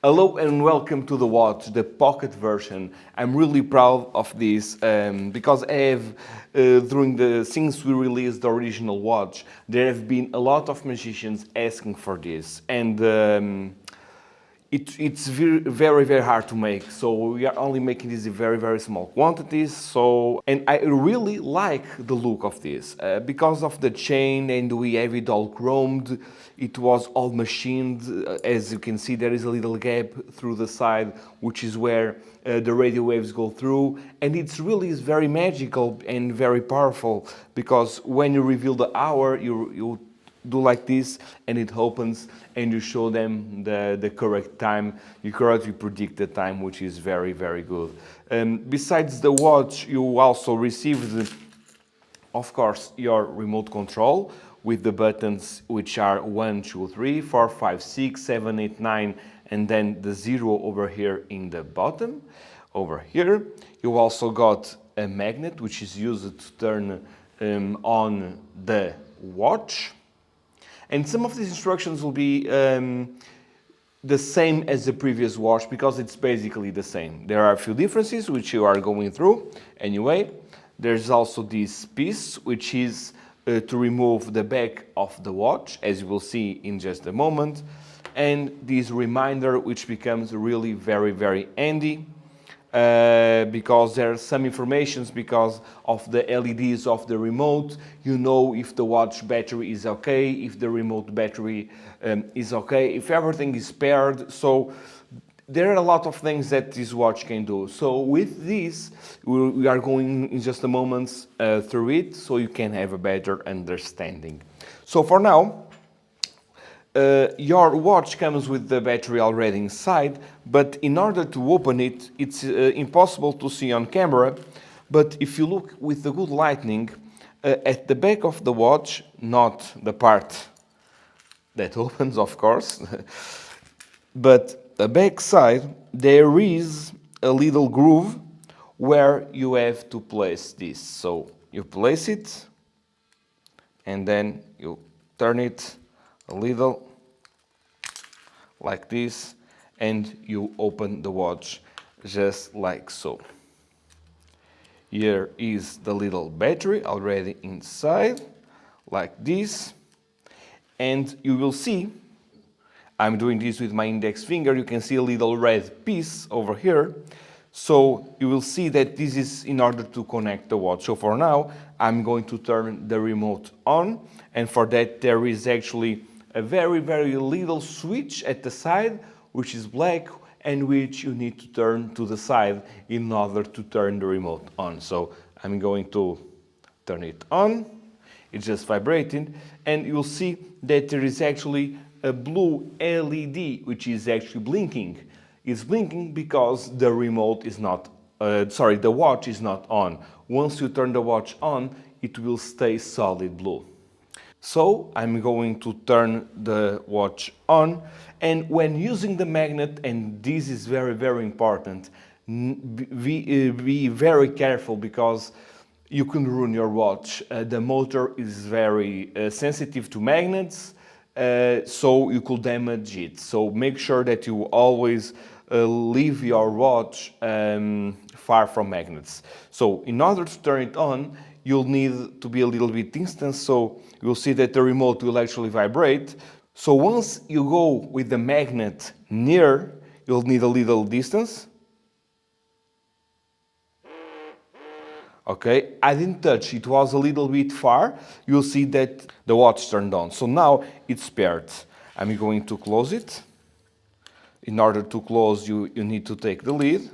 Hello and welcome to the watch, the pocket version. I'm really proud of this because since we released the original watch, there have been a lot of magicians asking for this, and it's very hard to make. So we are only making this in very small quantities. And I really like the look of this because of the chain, and we have it all chromed. It was all machined. As you can see, there is a little gap through the side, which is where the radio waves go through, and it's really is very magical and very powerful because when you reveal the hour, you do like this and it opens and you show them the correct time. You correctly predict the time, which is very good. Besides the watch, you also received, of course, your remote control with the buttons, which are 1, 2, 3, 4, 5, 6, 7, 8, 9, and then the 0 over here in the bottom. Over here you also got a magnet, which is used to turn on the watch. And some of these instructions will be the same as the previous watch because it's basically the same. There are a few differences which you are going through anyway. There's also this piece which is to remove the back of the watch, as you will see in just a moment. And this reminder, which becomes really very handy. Because there are some informations because of the LEDs of the remote. You know if the watch battery is okay, if the remote battery is okay, if everything is paired. So there are a lot of things that this watch can do. So with this, we are going in just a moment through it so you can have a better understanding. So for now, your watch comes with the battery already inside, but in order to open it, it's impossible to see on camera. But if you look with the good lighting, at the back of the watch, not the part that opens, of course, but the back side, there is a little groove where you have to place this. So you place it, and then you turn it a little like this, and you open the watch just like so. Here is the little battery already inside, like this, and you will see, I'm doing this with my index finger, you can see a little red piece over here. So you will see that this is in order to connect the watch. So for now, I'm going to turn the remote on, and for that there is actually a very little switch at the side, which is black, and which you need to turn to the side in order to turn the remote on. So I'm going to turn it on. It's just vibrating, and you'll see that there is actually a blue LED, which is actually blinking. It's blinking because the remote is not, the watch is not on. Once you turn the watch on, it will stay solid blue. So I'm going to turn the watch on, and when using the magnet, and this is very important, be very careful because you can ruin your watch. The motor is very sensitive to magnets, so you could damage it. So make sure that you always leave your watch far from magnets. So in order to turn it on, you'll need to be a little bit distant, so you'll see that the remote will actually vibrate. So once you go with the magnet near, you'll need a little distance. Okay, I didn't touch, it was a little bit far. You'll see that the watch turned on. So now it's paired. I'm going to close it. In order to close, you need to take the lid,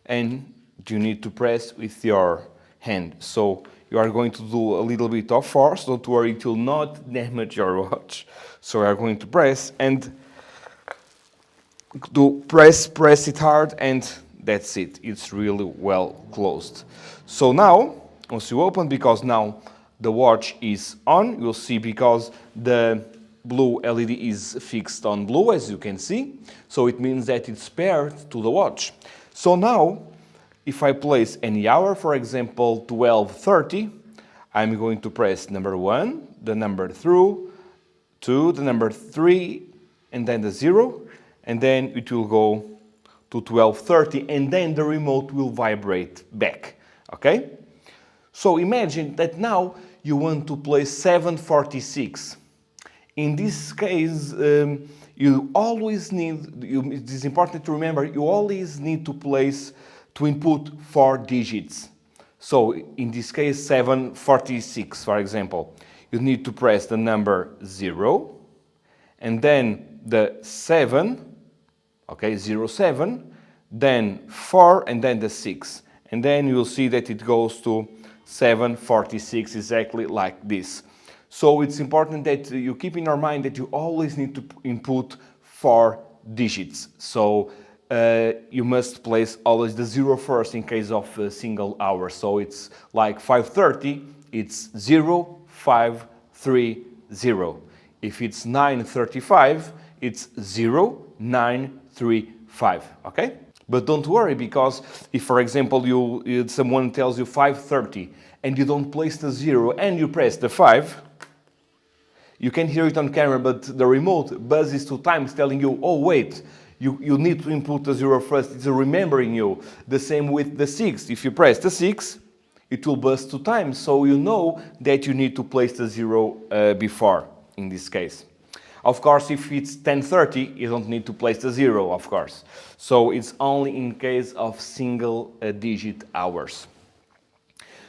and you need to press with your hand. So you are going to do a little bit of force. Don't worry, it will not damage your watch. So we are going to press and press it hard, and that's it. It's really well closed. So now, once you open, because now the watch is on, you'll see because the blue LED is fixed on blue, as you can see. So it means that it's paired to the watch. So now, if I place any hour, for example 12:30, I'm going to press number 1, the number 2, the number 3, and then the 0, and then it will go to 12:30, and then the remote will vibrate back, okay? So imagine that now you want to play 7:46. In this case, you always need, it is important to remember, you always need to input 4 digits. So in this case, 7:46, for example, you need to press the number 0, and then the 7, okay, 07, then 4, and then the 6. And then you'll see that it goes to 7:46, exactly like this. So it's important that you keep in your mind that you always need to input 4 digits. So you must place always the 0 first in case of a single hour. So it's like 5:30, it's 0530. If it's 9:35, it's 0935, okay? But don't worry, because if, for example, someone tells you 5:30 and you don't place the 0 and you press the 5, you can hear it on camera, but the remote buzzes 2 times telling you, oh wait, you need to input the 0 first. It's remembering you. The same with the 6. If you press the 6, it will buzz 2 times, so you know that you need to place the 0 before, in this case. Of course, if it's 10:30, you don't need to place the 0, of course. So it's only in case of single digit hours.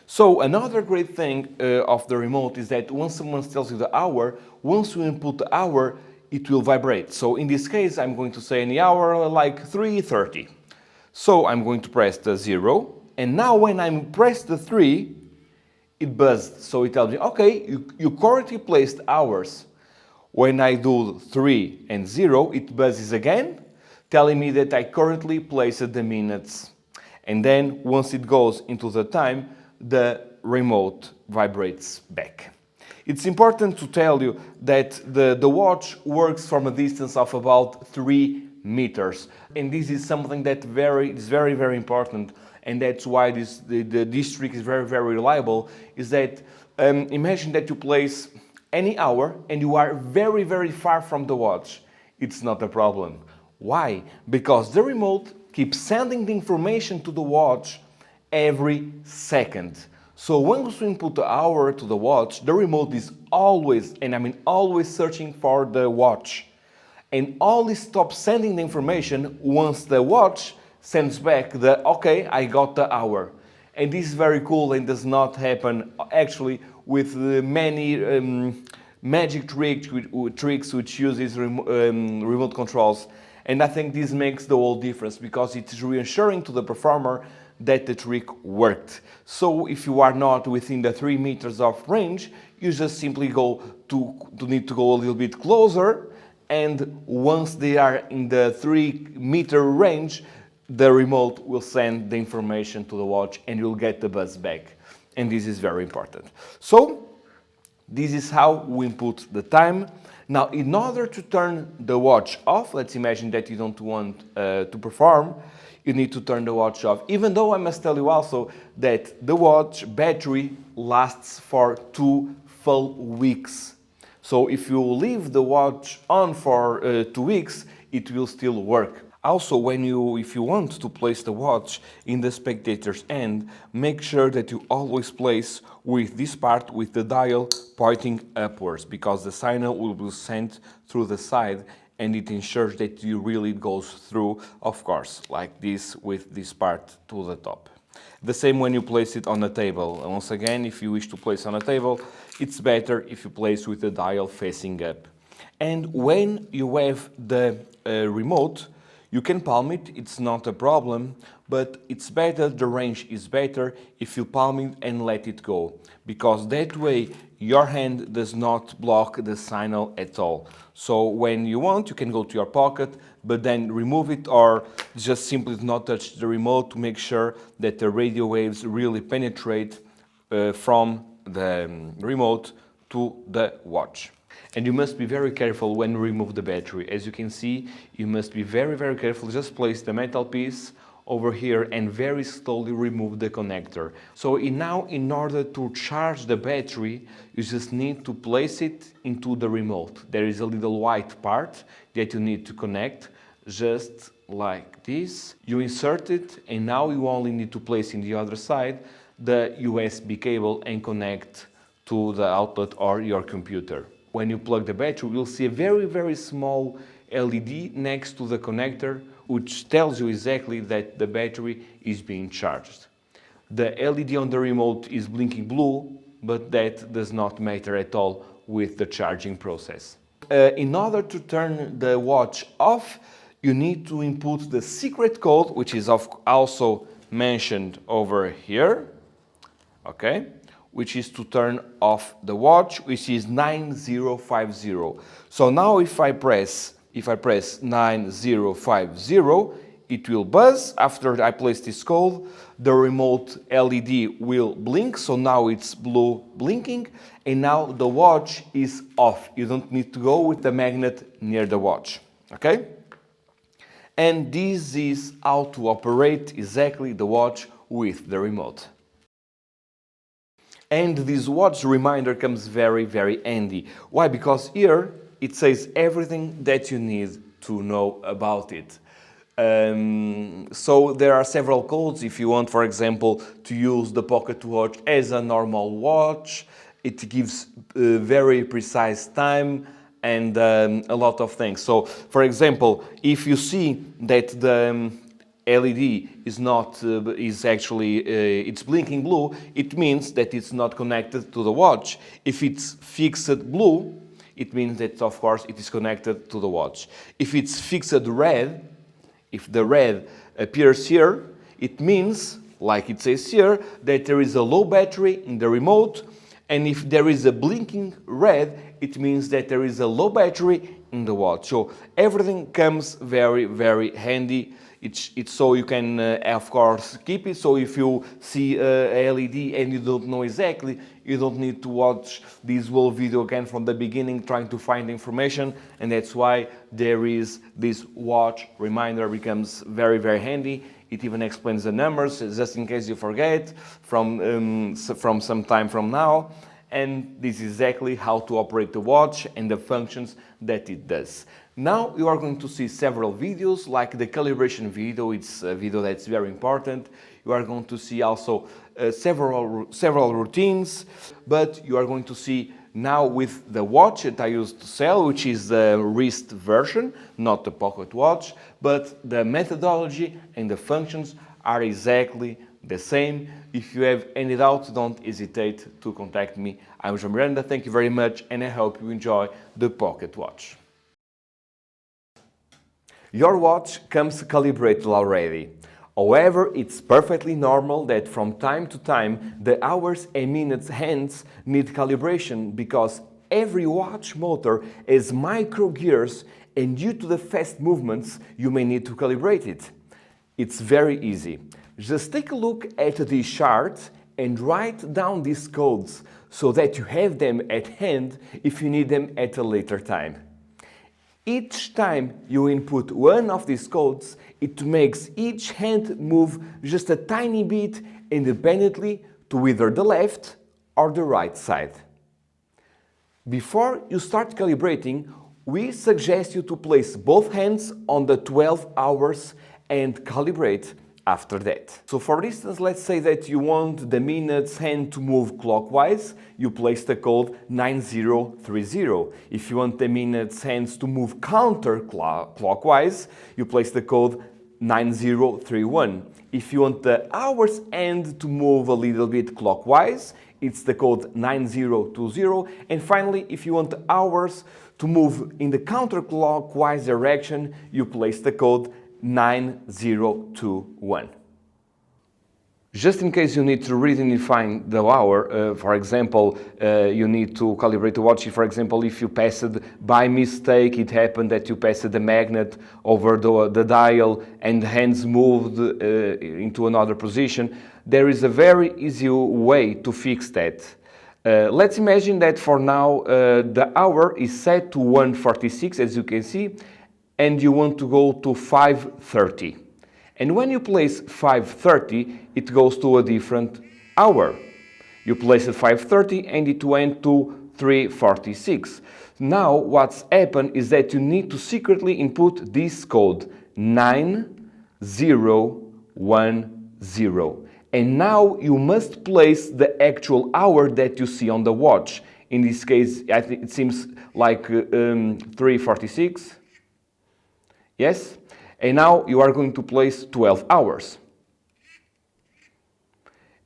So another great thing of the remote is that once someone tells you the hour, once you input the hour, it will vibrate. So in this case, I'm going to say in the hour like 3:30. So I'm going to press the 0, and now when I press the 3, it buzzed. So it tells me, okay, you currently placed hours. When I do 3 and 0, it buzzes again, telling me that I currently placed the minutes. And then once it goes into the time, the remote vibrates back. It's important to tell you that the watch works from a distance of about 3 meters. And this is something that is very, very important. And that's why this trick is very, very reliable, is that imagine that you place any hour and you are very, very far from the watch. It's not a problem. Why? Because the remote keeps sending the information to the watch every second. So once you input the hour to the watch, the remote is always, and I mean always, searching for the watch. And only stops sending the information once the watch sends back the, okay, I got the hour. And this is very cool and does not happen actually with many magic tricks which uses remote controls. And I think this makes the whole difference, because it is reassuring to the performer that the trick worked. So if you are not within the 3 meters of range, you just simply need to go a little bit closer, and once they are in the 3-meter range, the remote will send the information to the watch and you'll get the buzz back. And this is very important. So this is how we input the time. Now, in order to turn the watch off, let's imagine that you don't want to perform, you need to turn the watch off. Even though I must tell you also that the watch battery lasts for 2 full weeks. So if you leave the watch on for 2 weeks, it will still work. Also, if you want to place the watch in the spectator's hand, make sure that you always place with this part with the dial pointing upwards, because the signal will be sent through the side and it ensures that it really goes through, of course, like this, with this part to the top. The same when you place it on a table. Once again, if you wish to place on a table, it's better if you place with the dial facing up. And when you have the remote, you can palm it, it's not a problem, but it's better, the range is better if you palm it and let it go, because that way your hand does not block the signal at all. So when you want, you can go to your pocket, but then remove it, or just simply not touch the remote to make sure that the radio waves really penetrate from the remote to the watch. And you must be very careful when you remove the battery. As you can see, you must be very, very careful. Just place the metal piece over here and very slowly remove the connector. So now, in order to charge the battery, you just need to place it into the remote. There is a little white part that you need to connect. just like this. You insert it, and now you only need to place in the other side the USB cable and connect to the outlet or your computer. When you plug the battery, you'll see a very small LED next to the connector, which tells you exactly that the battery is being charged. The LED on the remote is blinking blue, but that does not matter at all with the charging process. In order to turn the watch off, you need to input the secret code, which is also mentioned over here, okay? Which is to turn off the watch, which is 9050. So now if I press 9050, it will buzz. After I place this code, the remote LED will blink, so now it's blue blinking, and now the watch is off. You don't need to go with the magnet near the watch, okay? And this is how to operate exactly the watch with the remote. And this watch reminder comes very handy. Why? Because here it says everything that you need to know about it. So there are several codes if you want, for example, to use the pocket watch as a normal watch. It gives very precise time and a lot of things. So, for example, if you see that the LED is it's blinking blue, it means that it's not connected to the watch. If it's fixed blue, it means that, of course, it is connected to the watch. If it's fixed red, if the red appears here, it means, like it says here, that there is a low battery in the remote, and if there is a blinking red, it means that there is a low battery in the watch. So everything comes very handy. It's so you can, of course, keep it. So if you see a LED and you don't know exactly, you don't need to watch this whole video again from the beginning trying to find information. And that's why there is this watch reminder, becomes very handy. It even explains the numbers, just in case you forget from some time from now. And this is exactly how to operate the watch and the functions that it does. Now you are going to see several videos, like the calibration video. It's a video that's very important. You are going to see also several routines, but you are going to see now with the watch that I used to sell, which is the wrist version, not the pocket watch, but the methodology and the functions are exactly the same. If you have any doubts, don't hesitate to contact me. I'm João Miranda, thank you very much, and I hope you enjoy the pocket watch. Your watch comes calibrated already. However, it's perfectly normal that from time to time the hours and minutes hands need calibration, because every watch motor has micro gears, and due to the fast movements you may need to calibrate it. It's very easy. Just take a look at this chart and write down these codes so that you have them at hand if you need them at a later time. Each time you input one of these codes, it makes each hand move just a tiny bit independently to either the left or the right side. Before you start calibrating, we suggest you to place both hands on the 12 hours and calibrate after that. So for instance, let's say that you want the minutes hand to move clockwise, you place the code 9030. If you want the minutes hands to move counterclockwise, you place the code 9031. If you want the hours hand to move a little bit clockwise, it's the code 9020. And finally, if you want the hours to move in the counterclockwise direction, you place the code 9021. Just in case you need to redefine the hour, for example, you need to calibrate the watch. For example, if you passed by mistake, it happened that you passed the magnet over the dial and the hands moved into another position, there is a very easy way to fix that. Let's imagine that for now the hour is set to 1:46, as you can see, and you want to go to 5:30. And when you place 5:30, it goes to a different hour. You place it 5:30 and it went to 3:46. Now what's happened is that you need to secretly input this code 9010. And now you must place the actual hour that you see on the watch. In this case, I think it seems like 3:46. Yes? And now you are going to place 12 hours.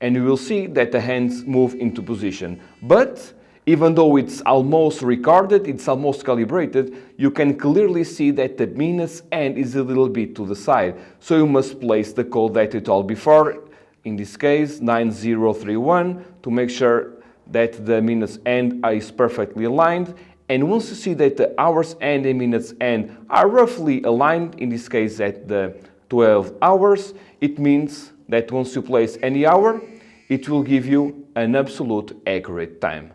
And you will see that the hands move into position. But even though it's almost recorded, it's almost calibrated, you can clearly see that the minutes end is a little bit to the side. So you must place the code that you told before, in this case 9031, to make sure that the minutes end is perfectly aligned. And once you see that the hours end and minutes end are roughly aligned, in this case at the 12 hours, it means that once you place any hour, it will give you an absolute accurate time.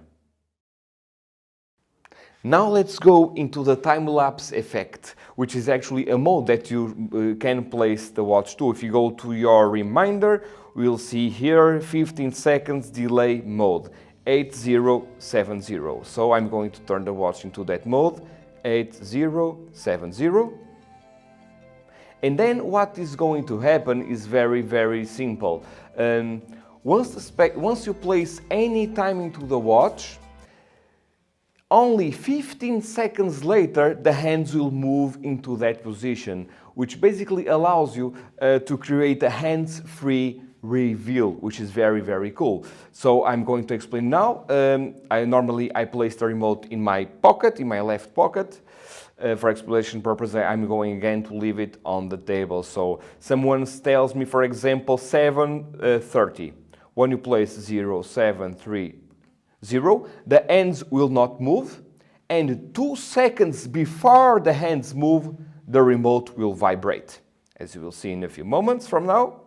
Now let's go into the time-lapse effect, which is actually a mode that you can place the watch to. If you go to your reminder, we'll see here 15 seconds delay mode, 8070. So I'm going to turn the watch into that mode, 8070. And then what is going to happen is very, very simple. Once you place any time into the watch, only 15 seconds later, the hands will move into that position, which basically allows you to create a hands-free reveal, which is very, very cool. So I'm going to explain now. I place the remote in my pocket, in my left pocket. For explanation purposes, I'm going again to leave it on the table. So someone tells me, for example, 7:30. When you place 0730, the hands will not move, and 2 seconds before the hands move, the remote will vibrate. As you will see in a few moments from now,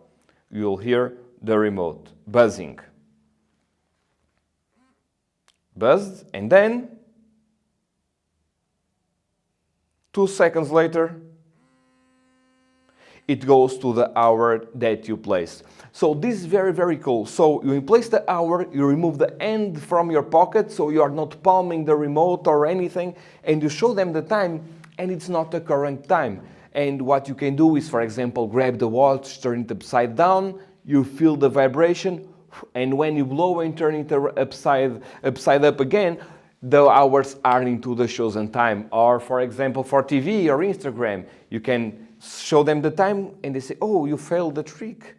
you'll hear the remote buzzing. Buzzed, and then 2 seconds later, it goes to the hour that you placed. So this is very, very cool. So you place the hour, you remove the hand from your pocket, so you are not palming the remote or anything, and you show them the time, and it's not the current time. And what you can do is, for example, grab the watch, turn it upside down, you feel the vibration, and when you blow and turn it upside up again, the hours are into the chosen time. Or, for example, for TV or Instagram, you can show them the time and they say, oh, you failed the trick.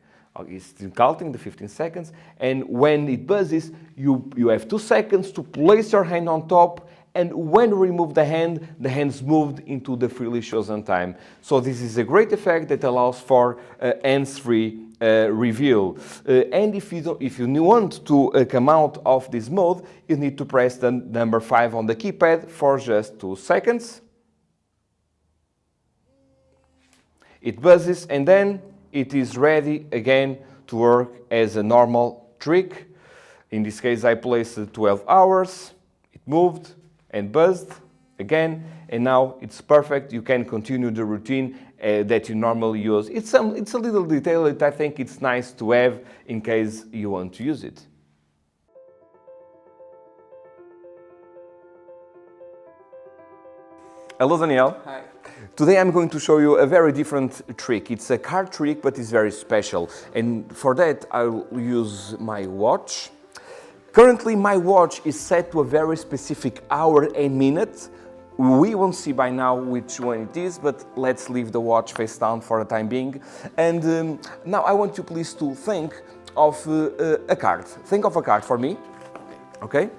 It's still counting the 15 seconds. And when it buzzes, you have 2 seconds to place your hand on top, and when you remove the hands moved into the freely chosen time. So this is a great effect that allows for hands-free reveal. And if you want to come out of this mode, you need to press the number 5 on the keypad for just 2 seconds. It buzzes, and then it is ready again to work as a normal trick. In this case, I placed 12 hours, it moved and buzzed again, and now it's perfect. You can continue the routine that you normally use. It's a little detail that I think it's nice to have in case you want to use it. Hello, Daniel. Hi. Today I'm going to show you a very different trick. It's a card trick, but it's very special. And for that, I'll use my watch. Currently, my watch is set to a very specific hour and minute. We won't see by now which one it is, but let's leave the watch face down for the time being. And now I want you please to think of a card. Think of a card for me, okay?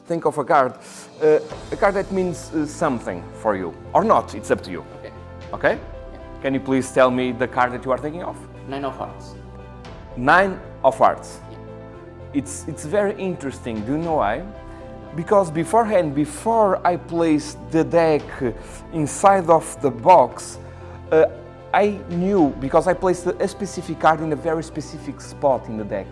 Think of a card that means something for you, or not, it's up to you. Okay. Okay? Yeah. Can you please tell me the card that you are thinking of? 9 of hearts. 9 of hearts. Yeah. It's very interesting. Do you know why? Because beforehand, before I placed the deck inside of the box, I knew, because I placed a specific card in a very specific spot in the deck.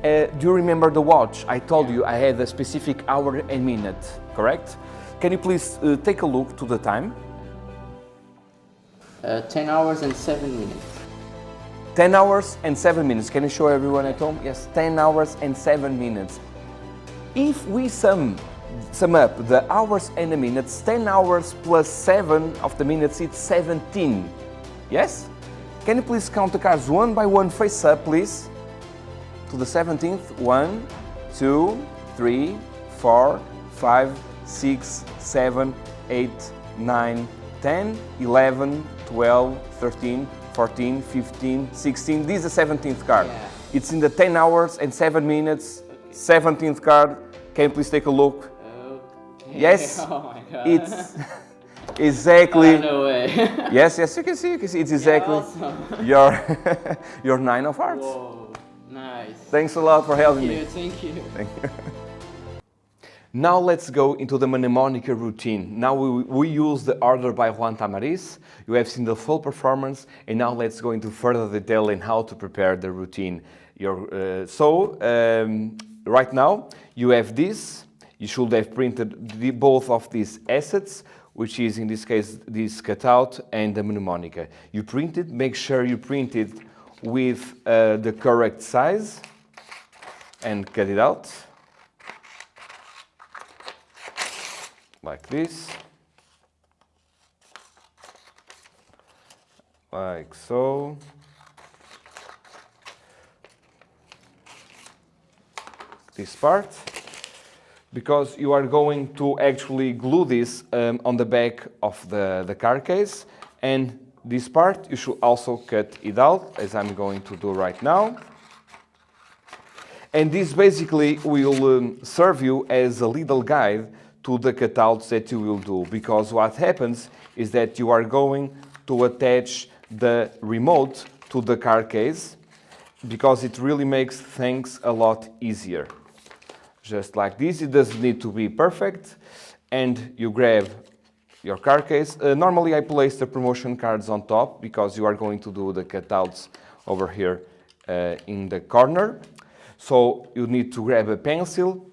Do you remember the watch? I told you I had a specific hour and minute, correct? Can you please take a look to the time? 10 hours and 7 minutes. 10 hours and 7 minutes. Can you show everyone at home? Yes, 10 hours and 7 minutes. If we sum sum up the hours and the minutes. 10 hours plus 7 of the minutes, it's 17. Yes? Can you please count the cards one by one face up, please? To the 17th. 1, 2, 3, 4, 5, 6, 7, 8, 9, 10, 11, 12, 13, 14, 15, 16. This is the 17th card. Yeah. It's in the 10 hours and 7 minutes. 17th card. Can you please take a look? Okay. Yes. Oh my god. It's exactly. Oh, no way. Yes, you can see. It's exactly Awesome. your your 9 of hearts. Whoa. Nice. Thanks a lot for helping me. Thank you. Now let's go into the mnemonic routine. Now we use the order by Juan Tamariz. You have seen the full performance, and now let's go into further detail in how to prepare the routine. Right now you have this. You should have printed both of these assets, which is in this case this cutout and the mnemonic. You print it. Make sure you print it with the correct size and cut it out. Like this, like so. This part, because you are going to actually glue this on the back of the card case, and this part you should also cut it out, as I'm going to do right now. And this basically will serve you as a little guide to the cutouts that you will do, because what happens is that you are going to attach the remote to the card case, because it really makes things a lot easier. Just like this. It doesn't need to be perfect, and you grab your card case. Normally I place the promotion cards on top, because you are going to do the cutouts over here in the corner. So you need to grab a pencil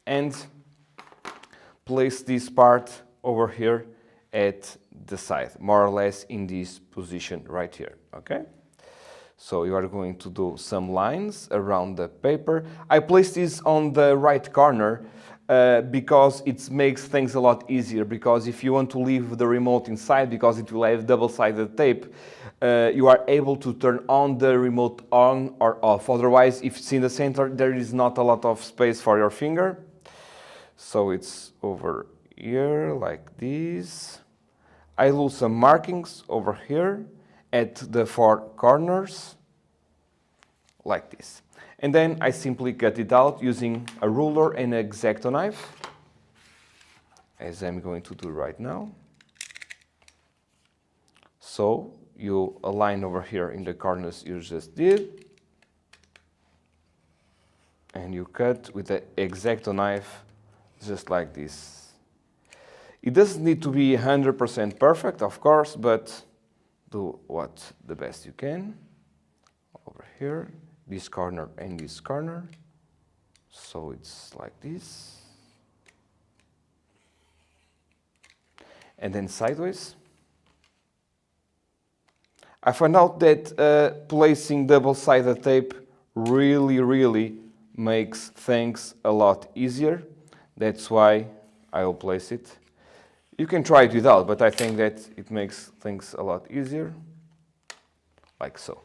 and place this part over here at the side, more or less in this position right here, okay? So you are going to do some lines around the paper. I place this on the right corner because it makes things a lot easier, because if you want to leave the remote inside, because it will have double-sided tape, you are able to turn on the remote on or off. Otherwise, if it's in the center, there is not a lot of space for your finger. So it's over here like this. I lose some markings over here at the 4 corners like this. And then I simply cut it out using a ruler and an X-Acto knife, as I'm going to do right now. So you align over here in the corners you just did, and you cut with the X-Acto knife just like this. It doesn't need to be 100% perfect, of course, but do the best you can. Over here, this corner and this corner. So it's like this. And then sideways. I found out that placing double-sided tape really makes things a lot easier. That's why I will place it. You can try it without, but I think that it makes things a lot easier, like so.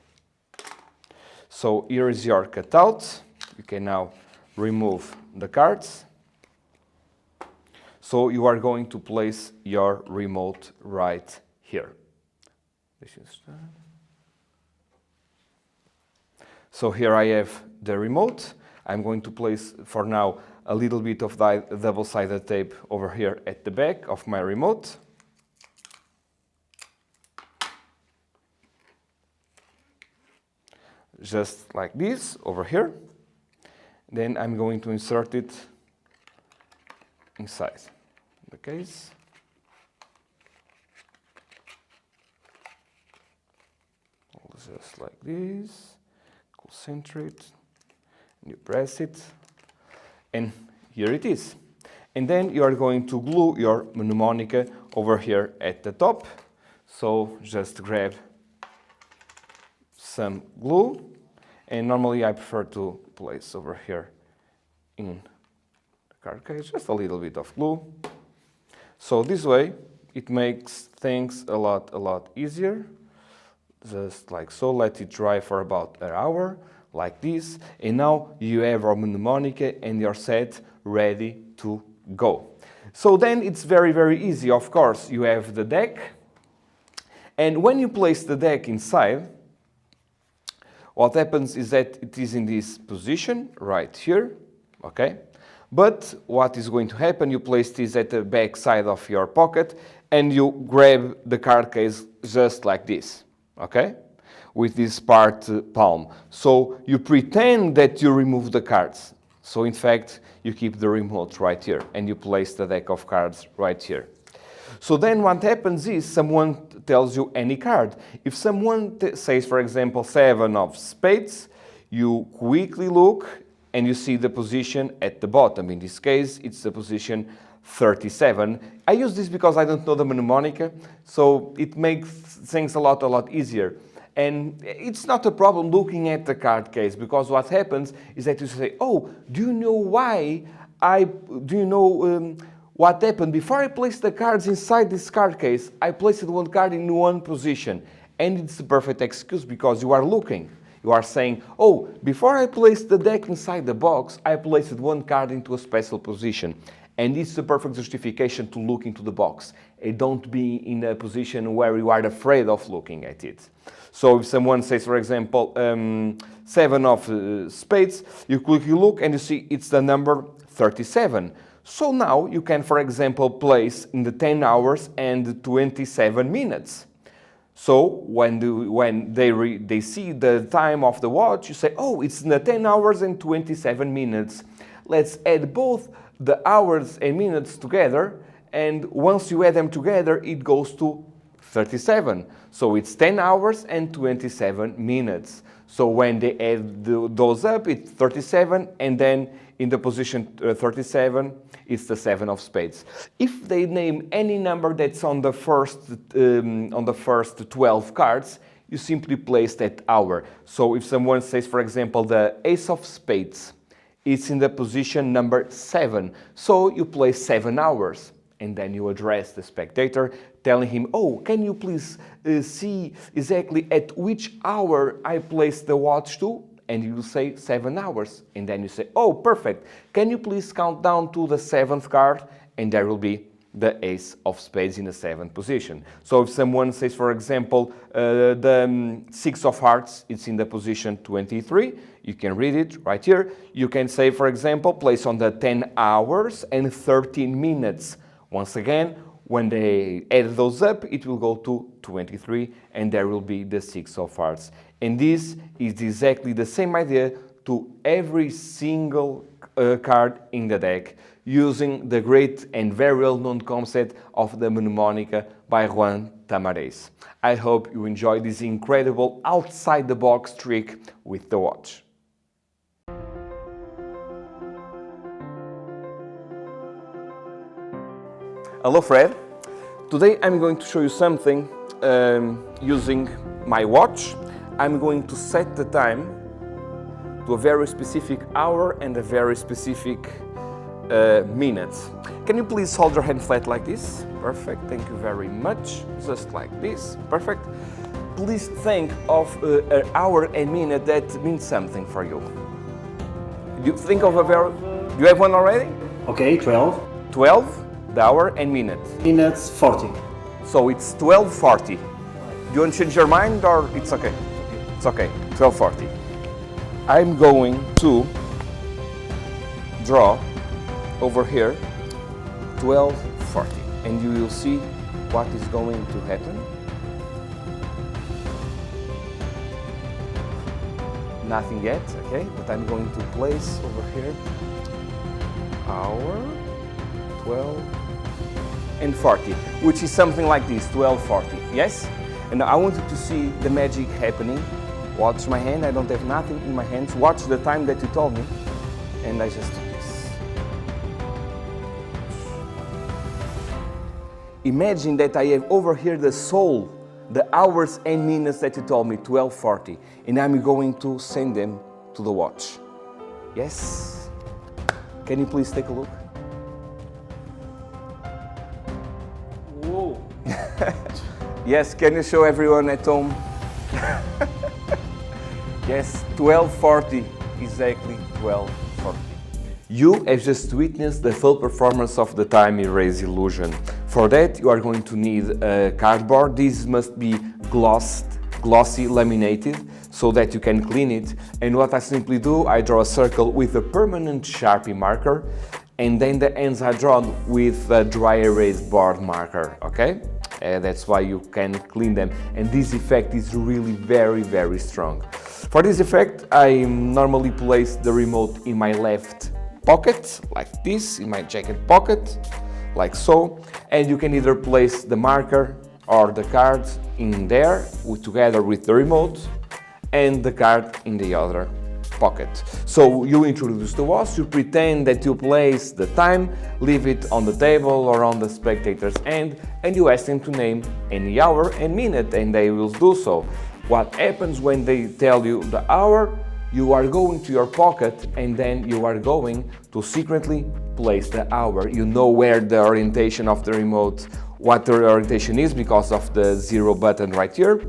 So here is your cutout. You can now remove the cards. So you are going to place your remote right here. So here I have the remote. I'm going to place, for now, a little bit of double-sided tape over here at the back of my remote. Just like this, over here. Then I'm going to insert it inside the case. Just like this. Concentrate. You press it, and here it is. And then you are going to glue your mnemonic over here at the top. So just grab some glue, and normally I prefer to place over here in the card case, just a little bit of glue. So this way, it makes things a lot easier. Just like so, let it dry for about an hour, like this. And now you have your mnemonic and your set ready to go. So then it's very easy. Of course, you have the deck. And when you place the deck inside, what happens is that it is in this position right here, okay? But what is going to happen, you place this at the back side of your pocket and you grab the card case just like this, okay? With this part palm. So you pretend that you remove the cards. So in fact, you keep the remote right here and you place the deck of cards right here. So then what happens is someone tells you any card. If someone says, for example, 7 of spades, you quickly look and you see the position at the bottom. In this case, it's the position 37. I use this because I don't know the mnemonic, so it makes things a lot easier. And it's not a problem looking at the card case, because what happens is that you say, oh, do you know why what happened? Before I placed the cards inside this card case, I placed one card in one position. And it's the perfect excuse because you are looking. You are saying, oh, before I placed the deck inside the box, I placed one card into a special position. And it's the perfect justification to look into the box. And don't be in a position where you are afraid of looking at it. So if someone says, for example, 7 of spades, you quickly look and you see it's the number 37. So now you can, for example, place in the 10 hours and 27 minutes. So when they see the time of the watch, you say, oh, it's in the 10 hours and 27 minutes. Let's add both the hours and minutes together, and once you add them together, it goes to 37. So it's 10 hours and 27 minutes. So when they add those up, it's 37, and then in the position 37, it's the 7 of spades. If they name any number that's on the first 12 cards, you simply place that hour. So if someone says, for example, the ace of spades, it's in the position number 7. So you place 7 hours. And then you address the spectator, telling him, oh, can you please see exactly at which hour I placed the watch to? And you say 7 hours. And then you say, oh, perfect. Can you please count down to the 7th card? And there will be the ace of spades in the 7th position. So if someone says, for example, the 6 of hearts, it's in the position 23. You can read it right here. You can say, for example, place on the 10 hours and 13 minutes. Once again, when they add those up, it will go to 23, and there will be the 6 of hearts. And this is exactly the same idea to every single card in the deck, using the great and very well-known concept of the mnemonica by Juan Tamariz. I hope you enjoy this incredible outside-the-box trick with the watch. Hello Fred, today I'm going to show you something using my watch. I'm going to set the time to a very specific hour and a very specific minutes. Can you please hold your hand flat like this? Perfect, thank you very much. Just like this, perfect. Please think of an hour and minute that means something for you. You think of a very... You have one already? Okay, 12. 12, the hour and minute. Minutes 40. So it's 12:40. Do you want to change your mind or it's okay? It's okay, 12:40. I'm going to draw over here 12:40 and you will see what is going to happen. Nothing yet, okay? But I'm going to place over here hour 12 and 40, which is something like this, 12:40, yes? And I want you to see the magic happening. Watch my hand, I don't have nothing in my hands. Watch the time that you told me, and I just do this. Imagine that I have over here the soul, the hours and minutes that you told me, 12:40, and I'm going to send them to the watch. Yes? Can you please take a look? Yes, can you show everyone at home? Yes, 12:40, exactly 12:40. You have just witnessed the full performance of the time erase illusion. For that, you are going to need a cardboard. This must be glossy, laminated, so that you can clean it. And what I simply do, I draw a circle with a permanent Sharpie marker, and then the ends are drawn with a dry erase board marker, okay? That's why you can clean them. And this effect is really very, very strong. For this effect, I normally place the remote in my left pocket, like this, in my jacket pocket, like so. And you can either place the marker or the card in there, together with the remote, and the card in the other pocket. So you introduce the watch, you pretend that you place the time, leave it on the table or on the spectator's end, and you ask them to name any hour and minute, and they will do so. What happens when they tell you the hour? You are going to your pocket, and then you are going to secretly place the hour. You know where the orientation of the remote, what the orientation is because of the 0 button right here.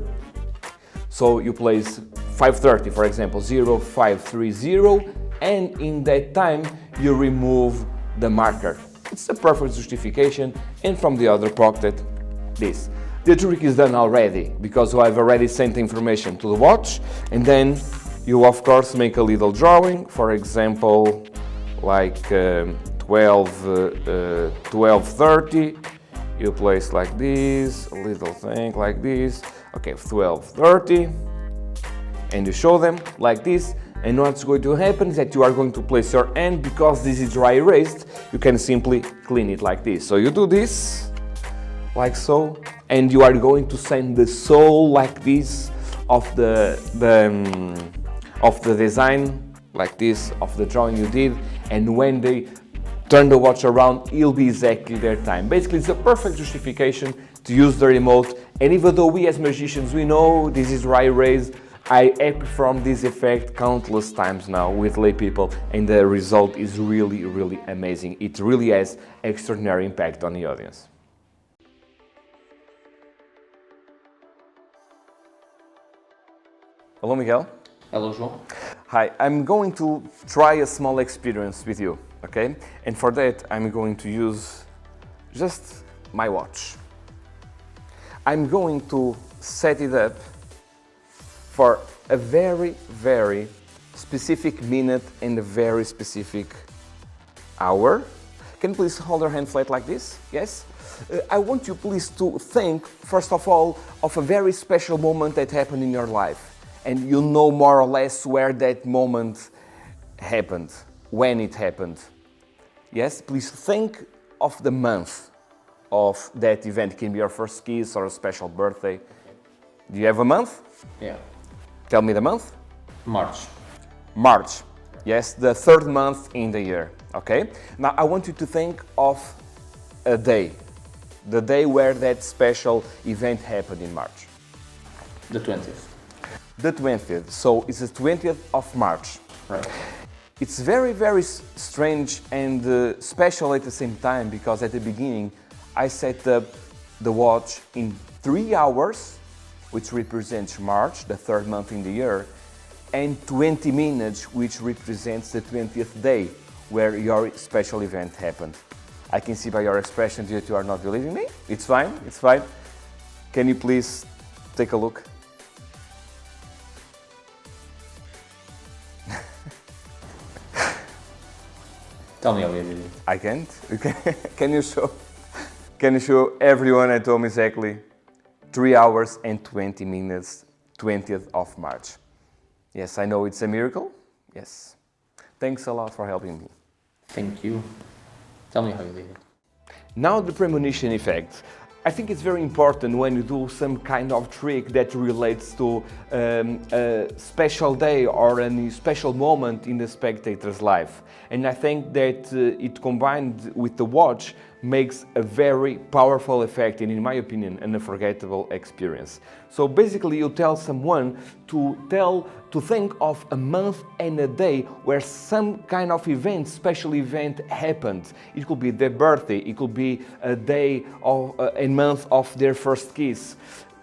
So you place 5:30, for example, 0530, and in that time you remove the marker. It's a perfect justification, and from the other pocket, this. The trick is done already, because I've already sent the information to the watch, and then you of course make a little drawing, for example, like 12:30, you place like this, a little thing like this, okay, 12:30, and you show them like this, and what's going to happen is that you are going to place your hand, because this is dry erased, you can simply clean it like this. So you do this, like so, and you are going to send the soul like this of the design, like this, of the drawing you did, and when they turn the watch around, it'll be exactly their time. Basically, it's a perfect justification to use the remote, and even though we as magicians, we know this is dry erase, I have performed this effect countless times now with lay people, and the result is really, really amazing. It really has extraordinary impact on the audience. Hello, Miguel. Hello, João. Hi, I'm going to try a small experience with you, okay? And for that, I'm going to use just my watch. I'm going to set it up for a very, very specific minute and a very specific hour. Can you please hold your hand flat like this? Yes? I want you please to think, first of all, of a very special moment that happened in your life. And you know more or less where that moment happened, when it happened. Yes, please think of the month of that event. It can be your first kiss or a special birthday. Do you have a month? Yeah. Tell me the month. March. March. Yes, the third month in the year. Okay? Now I want you to think of a day. The day where that special event happened in March. The 20th. The 20th. So it's the 20th of March. Right. It's very, very strange and special at the same time, because at the beginning I set up the watch in 3 hours, which represents March, the third month in the year, and 20 minutes, which represents the 20th day where your special event happened. I can see by your expression that you are not believing me. It's fine, it's fine. Can you please take a look? Tell me how you did it. I can't. Can you show? Can you show everyone at home exactly 3 hours and 20 minutes, 20th of March? Yes, I know it's a miracle. Yes. Thanks a lot for helping me. Thank you. Tell me how you did it. Now the premonition effect. I think it's very important when you do some kind of trick that relates to a special day or a special moment in the spectator's life. And I think that it combined with the watch makes a very powerful effect and, in my opinion, an unforgettable experience. So basically you tell someone to think of a month and a day where some kind of event, special event happened. It could be their birthday, it could be a day of a month of their first kiss.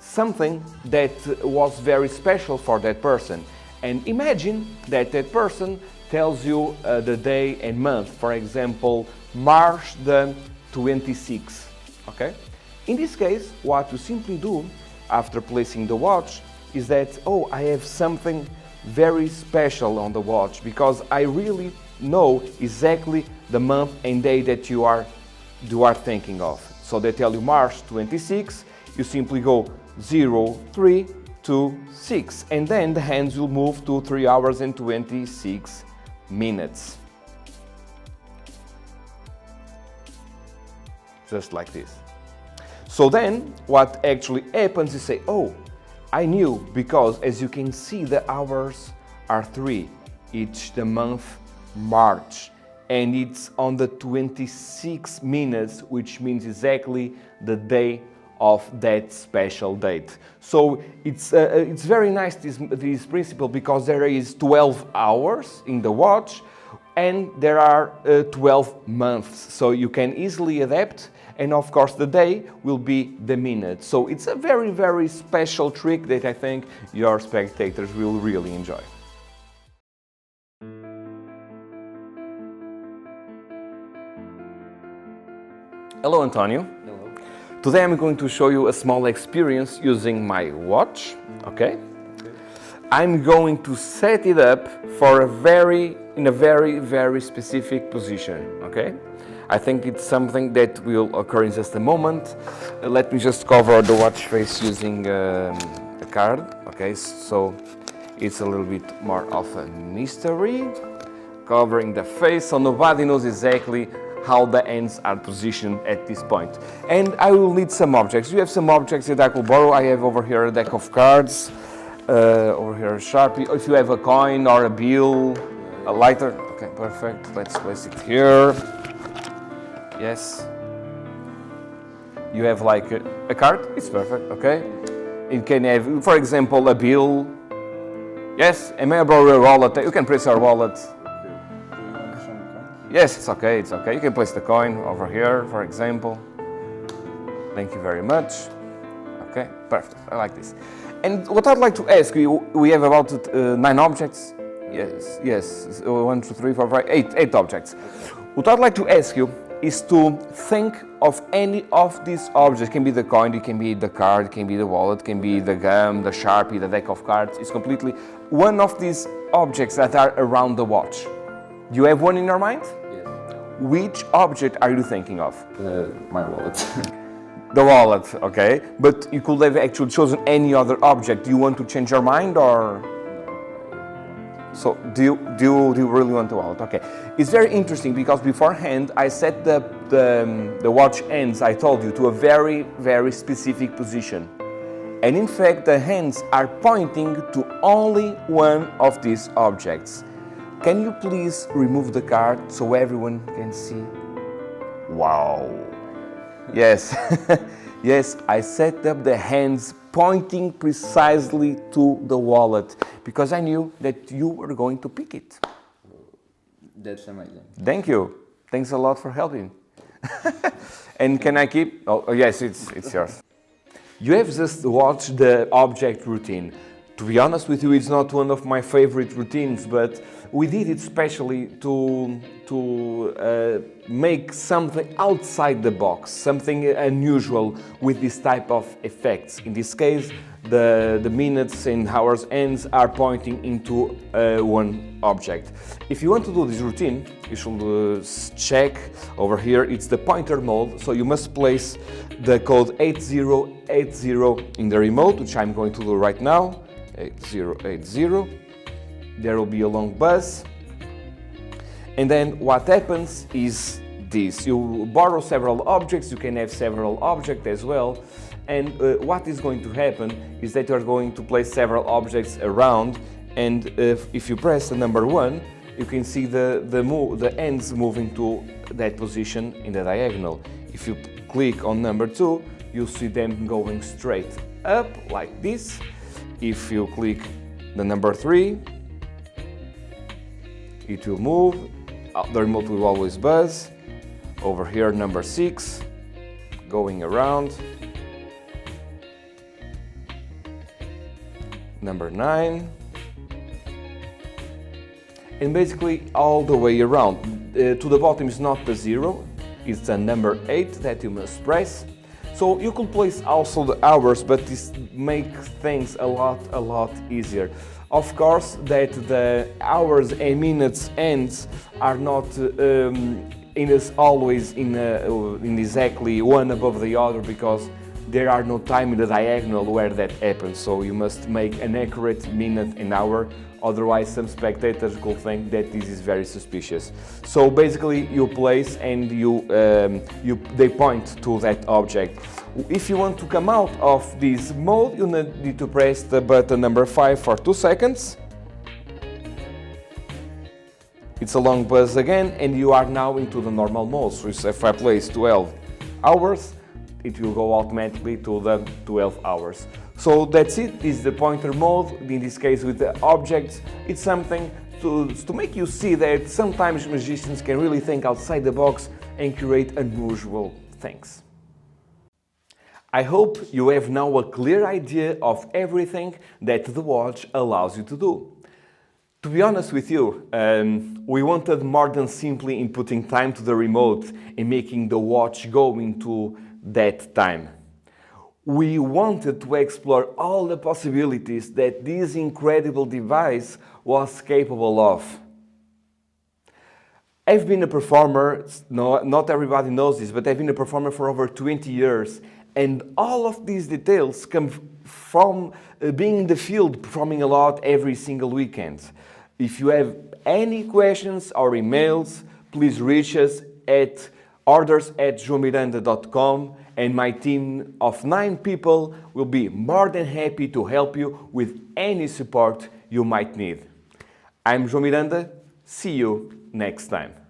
something that was very special for that person. And imagine that that person tells you the day and month, for example, March the 26th, okay? In this case, what you simply do after placing the watch is that, oh, I have something very special on the watch because I really know exactly the month and day that you are thinking of. So they tell you March 26, you simply go 0326 and then the hands will move to 3 hours and 26 minutes. Just like this. So then what actually happens is say, oh, I knew because as you can see the hours are 3, each the month March, and it's on the 26 minutes, which means exactly the day of that special date. So it's very nice this principle because there is 12 hours in the watch and there are 12 months, so you can easily adapt, and of course the day will be the minute. So it's a very, very special trick that I think your spectators will really enjoy. Hello, Antonio. Hello. Today I'm going to show you a small experience using my watch, okay? I'm going to set it up for in a very, very specific position, okay? I think it's something that will occur in just a moment. Let me just cover the watch face using a card, okay? So it's a little bit more of a mystery, covering the face so nobody knows exactly how the hands are positioned at this point. And I will need some objects. You have some objects that I will borrow. I have over here a deck of cards, over here a Sharpie. If you have a coin or a bill, a lighter, okay, perfect. Let's place it here. Yes. You have like a card, it's perfect, okay? You can have, for example, a bill. Yes, and may I borrow your wallet? You can place your wallet. Yes, it's okay, it's okay. You can place the coin over here, for example. Thank you very much. Okay, perfect, I like this. And what I'd like to ask you, we have about 9 objects. Yes, 1, 2, 3, 4, 5, 8 objects. What I'd like to ask you is to think of any of these objects. It can be the coin, it can be the card, it can be the wallet, it can be the gum, the Sharpie, the deck of cards. It's completely one of these objects that are around the watch. Do you have one in your mind? Yes. Which object are you thinking of? My wallet. The wallet, okay. But you could have actually chosen any other object. Do you want to change your mind or? So do you really want the wallet? Okay. It's very interesting because beforehand I set the watch hands, I told you, to a very, very specific position. And in fact the hands are pointing to only one of these objects. Can you please remove the card so everyone can see? Wow. Yes, yes, I set up the hands pointing precisely to the wallet because I knew that you were going to pick it. That's amazing. Thank you. Thanks a lot for helping. And can I keep? Oh yes, it's yours. You have just watched the object routine. To be honest with you, it's not one of my favorite routines, but we did it specially to make something outside the box, something unusual with this type of effects. In this case, the minutes and hours ends are pointing into one object. If you want to do this routine, you should check over here. It's the pointer mode, so you must place the code 8080 in the remote, which I'm going to do right now. 8080. There will be a long buzz, and then what happens is this: you borrow several objects, you can have several objects as well, and what is going to happen is that you are going to place several objects around, and if you press the number 1, you can see the ends moving to that position in the diagonal. If you click on number 2, you'll see them going straight up like this. If you click the number 3, it will move, the remote will always buzz. Over here, number 6, going around. number 9, and basically all the way around. To the bottom is not the 0, it's the number 8 that you must press. So you could place also the hours, but this makes things a lot easier. Of course that the hours and minutes ends are not always in exactly one above the other, because there are no time in the diagonal where that happens, so you must make an accurate minute and hour, otherwise some spectators could think that this is very suspicious. So basically you place and they point to that object. If you want to come out of this mode, you need to press the button number 5 for 2 seconds. It's a long buzz again, and you are now into the normal mode. So if I place 12 hours, it will go automatically to the 12 hours. So that's it, this is the pointer mode, in this case with the objects. It's something to make you see that sometimes magicians can really think outside the box and create unusual things. I hope you have now a clear idea of everything that the watch allows you to do. To be honest with you, we wanted more than simply inputting time to the remote and making the watch go into that time. We wanted to explore all the possibilities that this incredible device was capable of. I've been a performer, not everybody knows this, but I've been a performer for over 20 years, and all of these details come from being in the field, performing a lot every single weekend. If you have any questions or emails, please reach us at orders@joaomiranda.com, and my team of 9 people will be more than happy to help you with any support you might need. I'm João Miranda. See you next time.